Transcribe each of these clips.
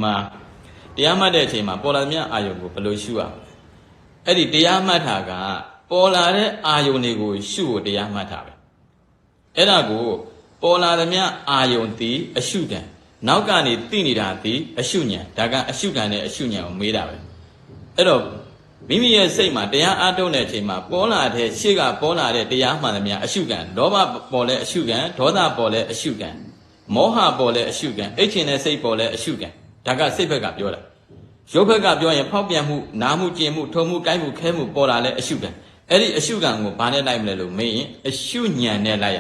嘛，တရားမှတ်တဲ့အချိန်မှာပေါ်လာတဲ့အာယုံကိုဘယ်လိုရှုရမလဲ။အဲ့ဒီတရားမှတ်တာကပေါ်လာတဲ့အာယုံတွေကိုရှုဖို့တရားမှတ်တာပဲ။အဲ့ဒါကိုပေါ်လာတဲ့အာယုံသည်အရှုခံနောက်ကနေသိနေတာသည်အရှုဉဏ်ဒါကအရှုခံနဲ့အရှုဉဏ်ကိုမေးတာပဲ။အဲ့တော့မိမိရဲ့စိတ်မှာတရားအားထုတ်တဲ့အချိန်မှာပေါ်လာတဲ့ရှေ့ကပေါ်လာတဲ့တရားမှန်သမျှအရှုခံလောဘပေါ်လဲအရှုခံဒေါသပေါ်လဲအရှုခံမောဟပေါ်လဲအရှုခံအိတ်ချင်တဲ့စိတ်ပေါ်လဲအရှုခံဒါကစိတ်ဘက်ကပြောတာရုပ်ဘက်ကပြောရင်ဖောက်ပြန်မှုနာမှုကျင်မှုထုံမှုကိုက်မှုခဲမှုပေါ်လာလဲအရှုခံအဲ့ဒီအရှုခံကိုဘာနဲ့လိုက်မလဲလို့မေးရင်အရှုဉဏ်နဲ့လိုက်ရ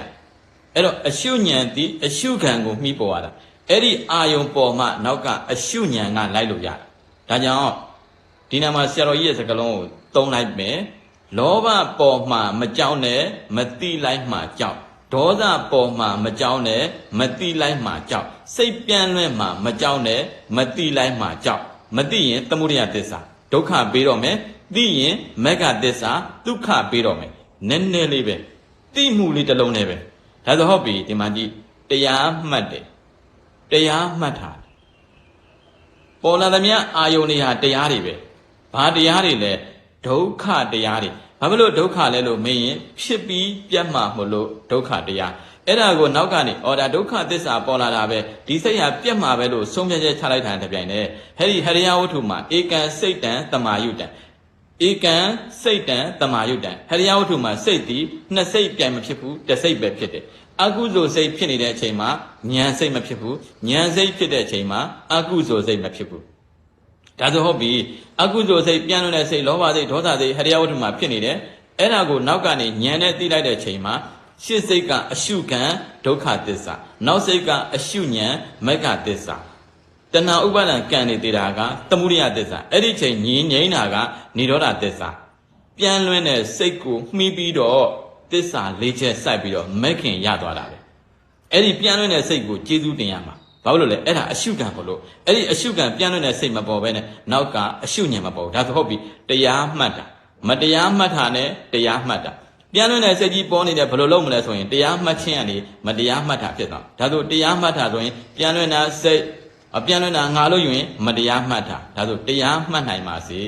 အဲ့တော့အရှုဉဏ်ဒီအရှုခံကိုမှီပေါ်ရတာအဲ့ဒီအာယုံပေါ်မှနောက်ကအရှုဉဏ်ကလိုက်လို့ရတာဒါကြောင့်ဒီနာမှာဆရာတော်ကြီးရဲ့စကားလုံးကိုသုံးလိုက်မယ်လောဘပေါ်မှမကြောက်နဲ့မတိလိုက်မှကြောက်ဒေါသပေါ်မှမကြောက်နဲ့မတိလိုက်မှကြောက်စိတ်ပြန့်လွင့်မှမကြောက်နဲ့မတိလိုက်မှကြောက်မသိရင်သမုဒယသစ္စာဒုက္ခပေးတော့မယ်သိရင်မဂ္ဂသစ္စာဒုက္ခပေးတော့မယ်နည်းနည်းလေးပဲသိမှုလေးတစ်လုံးနဲ့ပဲဒါဆိုဟုတ်ပြီဒီမှာကြည့်တရားမှတ်တယ်တရားမှတ်တာပေါ်လာသမျှအာယုန်တွေဟာတရားတွေပဲဘာတရားတွေလဲဒုက္ခတရားတွေဘာဖြစ်လို့ဒုက္ခလဲလို့မေးရင်ဖြစ်ပြီးပြတ်မှမလို့ဒုက္ခတရားအဲ့ဒါကိုနောက်ကနေဒါဒုက္ခသစ္စာပေါ်လာတာပဲဒီစိတ်ဟာပြတ်မှာပဲလို့ဆုံးဖြတ်ချက်ချလိုက်တာတပြိုင်တည်းဟဲ့ဒီဟရိယဝတ္ထုမှာဧကံစိတ်တံတမာယုတံဧကံစိတ်တံတမာယုတံဟရိယဝတ္ထုမှာစိတ်ဒီနှစ်စိတ်ပြိုင်မဖြစ်ဘူးတစ်စိတ်ပဲဖြစ်တယ်အကုသိုလ်စိတ်ဖြစ်နေတဲ့အချိန်မှာဉာဏ်စိတ်မဖြစ်ဘူးဉာဏ်စိတ်ဖြစ်တဲ့အချိန်မှာအကုသိုလ်စိတ်မဖြစ်ဘူးဒါဆိုဟုတ်ပြီအကုသိုလ်စိတ်ပြန်လွန်တဲ့စိတ်လောဘစိတ်ဒေါသစိတ်ဟရိယဝတ္ထုမှာဖြစ်နေတယ်အဲ့ဒါကိုနောက်ကနေဉာဏ်နဲ့သိလိုက်တဲ့အချိန်မှာရှစ်စိတ်ကအရှုခံဒုက္ခသစ္စာနောက်စိတ်ကအရှုဉဏ်မဂ္ဂသစ္စာတဏှာဥပါဒံကံနေသေးတာကသမုဒယသစ္စာအဲ့ဒီချိန်ငြိမ်းတာကនិရောဓသစ္စာပြန်လွင်တဲ့စိတ်ကိုမှီပြီးတော့သစ္စာ၄ချက်စိုက်ပြီးတော့မဂ်ခင်ရသွားတာပဲအဲ့ဒီပြန်လွင်တဲ့စိတ်ကိုကျေးဇူးတင်ရမှာဘာလို့လဲအဲ့ဒါအရှုခံဘလို့အဲ့ဒီအရှုခံပြန်လွင်တဲ့စိတ်မပေါ်ဘဲနဲ့နောက်ကအရှုဉဏ်မပေါ်ဒါဆိုဟုတ်ပြီတရားမှတ်တာမတရားမှတ်တာနဲ့တရားမှတ်တာပြန်လွင်တဲ့စိတ်ကြီးပေါ်နေတယ်ဘယ်လိုလုပ်မလဲဆိုရင်တရားမှတ်ခြင်းကနေမတရားမှတ်တာဖြစ်သွားဒါဆိုတရားမှတ်တာဆိုရင်ပြန်လွင်တာစိတ်ပြန်လွင်တာငါလို့ယူရင်မတရားမှတ်တာဒါဆိုတရားမှတ်နိုင်ပါစေ